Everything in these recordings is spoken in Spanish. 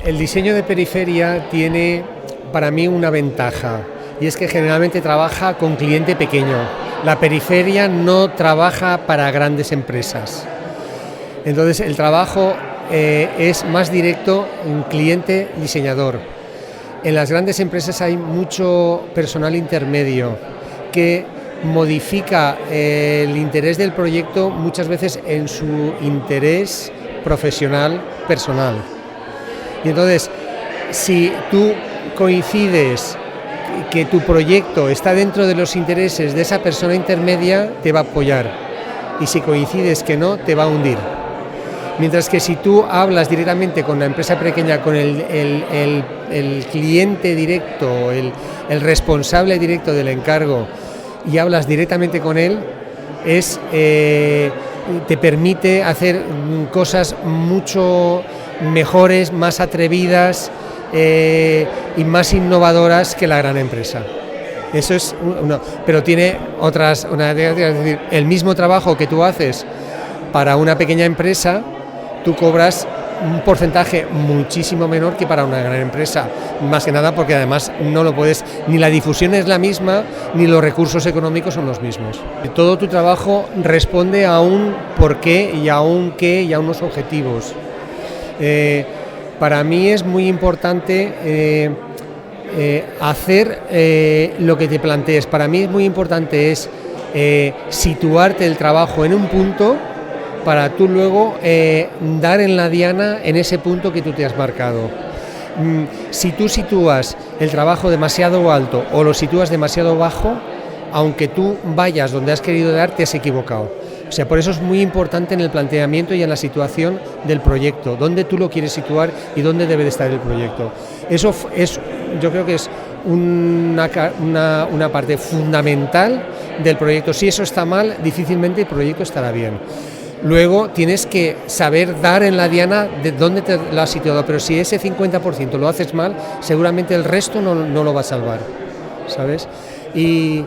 El diseño de periferia tiene para mí una ventaja, y es que generalmente trabaja con cliente pequeño. La periferia no trabaja para grandes empresas. Entonces el trabajo es más directo en cliente-diseñador. En las grandes empresas hay mucho personal intermedio que modifica el interés del proyecto muchas veces en su interés profesional personal. Y entonces, si tú coincides que tu proyecto está dentro de los intereses de esa persona intermedia, te va a apoyar. Y si coincides que no, te va a hundir. Mientras que si tú hablas directamente con la empresa pequeña, con el cliente directo, el responsable directo del encargo, y hablas directamente con él, te permite hacer cosas mucho mejores, más atrevidas y más innovadoras que la gran empresa. Eso es uno, pero tiene otras, es decir, el mismo trabajo que tú haces para una pequeña empresa, tú cobras un porcentaje muchísimo menor que para una gran empresa, más que nada porque además no lo puedes, ni la difusión es la misma, ni los recursos económicos son los mismos. Todo tu trabajo responde a un porqué y a un qué y a unos objetivos. Para mí es muy importante hacer lo que te plantees. Para mí es muy importante situarte el trabajo en un punto para tú luego dar en la diana en ese punto que tú te has marcado. Si tú sitúas el trabajo demasiado alto o lo sitúas demasiado bajo, aunque tú vayas donde has querido dar, te has equivocado. O sea, por eso es muy importante en el planteamiento y en la situación del proyecto, dónde tú lo quieres situar y dónde debe de estar el proyecto. Eso yo creo que es una parte fundamental del proyecto. Si eso está mal, difícilmente el proyecto estará bien. Luego tienes que saber dar en la diana de dónde te lo has situado, pero si ese 50% lo haces mal, seguramente el resto no lo va a salvar, ¿sabes? Y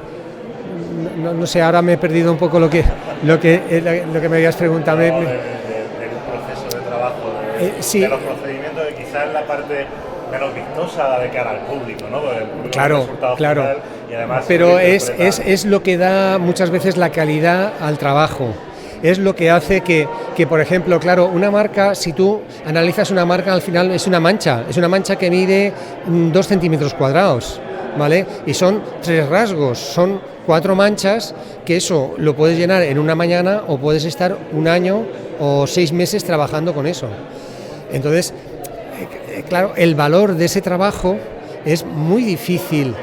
no sé, ahora me he perdido un poco lo que me habías preguntado. Del proceso de trabajo, sí. De los procedimientos, que quizás es la parte menos vistosa de cara al público, ¿no? Porque el público claro. Final, y además pero es lo que da muchas veces la calidad al trabajo. Es lo que hace que, por ejemplo, claro, una marca, si tú analizas una marca, al final es una mancha que mide 2 centímetros cuadrados, ¿vale? Y son 3 rasgos, son 4 manchas, que eso lo puedes llenar en una mañana o puedes estar 1 año o 6 meses trabajando con eso. Entonces, claro, el valor de ese trabajo es muy difícil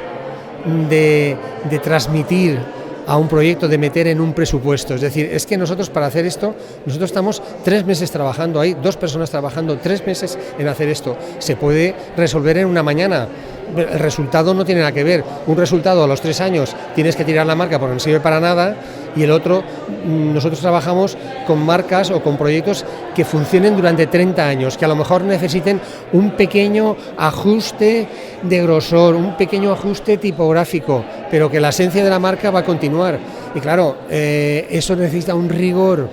de transmitir a un proyecto, de meter en un presupuesto. Es decir, es que nosotros para hacer esto, nosotros estamos 3 meses trabajando, hay 2 personas trabajando 3 meses en hacer esto. Se puede resolver en una mañana. El resultado no tiene nada que ver. Un resultado a los 3 años tienes que tirar la marca porque no sirve para nada, y el otro, nosotros trabajamos con marcas o con proyectos que funcionen durante 30 años, que a lo mejor necesiten un pequeño ajuste de grosor, un pequeño ajuste tipográfico, pero que la esencia de la marca va a continuar. Y claro, eso necesita un rigor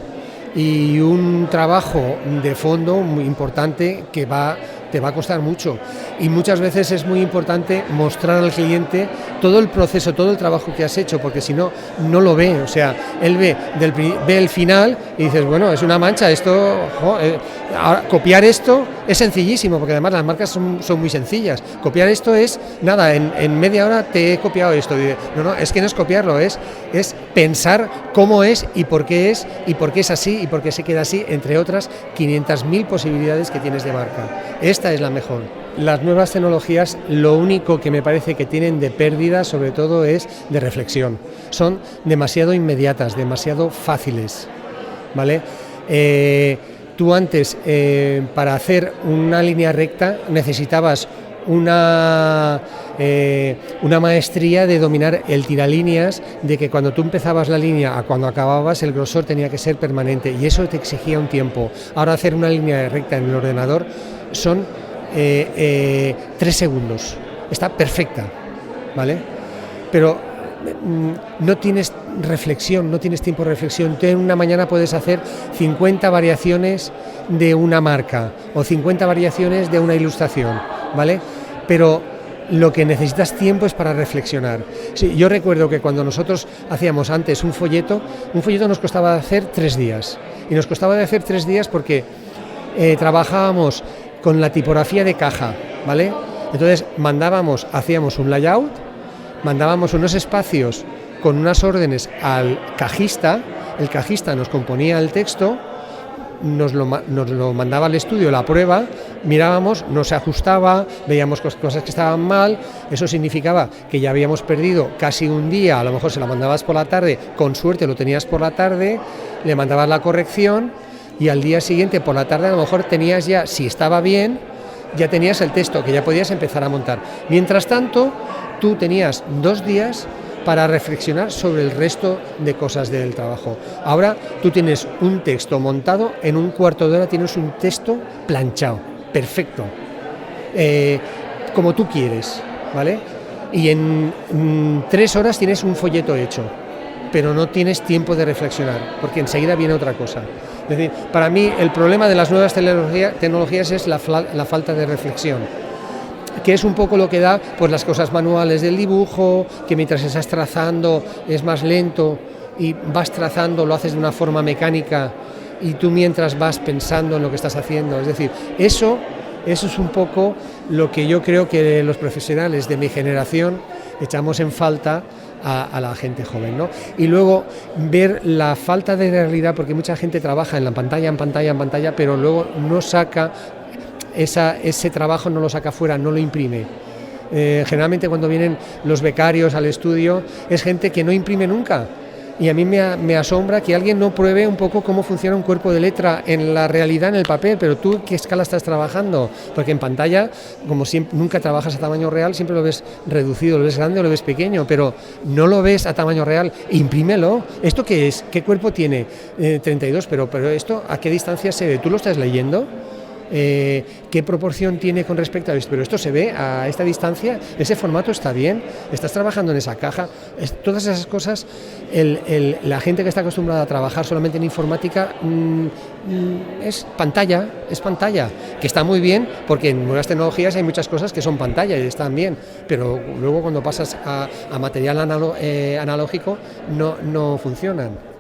y un trabajo de fondo muy importante que te va a costar mucho, y muchas veces es muy importante mostrar al cliente todo el proceso, todo el trabajo que has hecho, porque si no, no lo ve. O sea, él ve el final y dices, bueno, es una mancha, esto, ahora, copiar esto es sencillísimo, porque además las marcas son muy sencillas. Copiar esto es, nada, en media hora te he copiado esto. No, es que no es copiarlo, es pensar cómo es y por qué es así y por qué se queda así, entre otras 500.000 posibilidades que tienes de marca. Esta es la mejor. Las nuevas tecnologías, lo único que me parece que tienen de pérdida, sobre todo, es de reflexión. Son demasiado inmediatas, demasiado fáciles, ¿vale? Tú antes, para hacer una línea recta, necesitabas una maestría de dominar el tiralíneas, de que cuando tú empezabas la línea a cuando acababas, el grosor tenía que ser permanente, y eso te exigía un tiempo. Ahora hacer una línea recta en el ordenador son 3 segundos, está perfecta, ¿vale? Pero no tienes reflexión, no tienes tiempo de reflexión. Tú en una mañana puedes hacer 50 variaciones de una marca o 50 variaciones de una ilustración, ¿vale? Pero lo que necesitas tiempo es para reflexionar. Sí, yo recuerdo que cuando nosotros hacíamos antes un folleto nos costaba hacer 3 días. Y nos costaba de hacer 3 días porque trabajábamos con la tipografía de caja, ¿vale? Entonces hacíamos un layout, mandábamos unos espacios con unas órdenes al cajista, el cajista nos componía el texto, nos lo mandaba al estudio, la prueba, mirábamos, no se ajustaba, veíamos cosas que estaban mal, eso significaba que ya habíamos perdido casi un día, a lo mejor se la mandabas por la tarde, con suerte lo tenías por la tarde, le mandabas la corrección y al día siguiente por la tarde a lo mejor tenías ya, si estaba bien, ya tenías el texto que ya podías empezar a montar. Mientras tanto, tú tenías 2 días para reflexionar sobre el resto de cosas del trabajo. Ahora tú tienes un texto montado, en un cuarto de hora tienes un texto planchado, perfecto, como tú quieres, ¿vale? Y en 3 horas tienes un folleto hecho, pero no tienes tiempo de reflexionar, porque enseguida viene otra cosa. Es decir, para mí el problema de las nuevas tecnologías es la falta de reflexión, que es un poco lo que da pues las cosas manuales del dibujo, que mientras estás trazando es más lento y vas trazando, lo haces de una forma mecánica y tú mientras vas pensando en lo que estás haciendo. Es decir, eso es un poco lo que yo creo que los profesionales de mi generación echamos en falta a la gente joven, ¿no? Y luego ver la falta de realidad, porque mucha gente trabaja en pantalla, pero luego no saca ese trabajo, no lo saca fuera, no lo imprime. Generalmente cuando vienen los becarios al estudio es gente que no imprime nunca. Y a mí me asombra que alguien no pruebe un poco cómo funciona un cuerpo de letra en la realidad, en el papel, pero tú, ¿qué escala estás trabajando? Porque en pantalla, como siempre, nunca trabajas a tamaño real, siempre lo ves reducido, lo ves grande o lo ves pequeño, pero no lo ves a tamaño real, imprímelo. ¿Esto qué es? ¿Qué cuerpo tiene? 32, pero ¿esto a qué distancia se ve? ¿Tú lo estás leyendo? ¿Qué proporción tiene con respecto a esto? Pero esto se ve a esta distancia, ese formato está bien, estás trabajando en esa caja, todas esas cosas, la gente que está acostumbrada a trabajar solamente en informática es pantalla, que está muy bien porque en nuevas tecnologías hay muchas cosas que son pantalla y están bien, pero luego cuando pasas a material analógico no funcionan.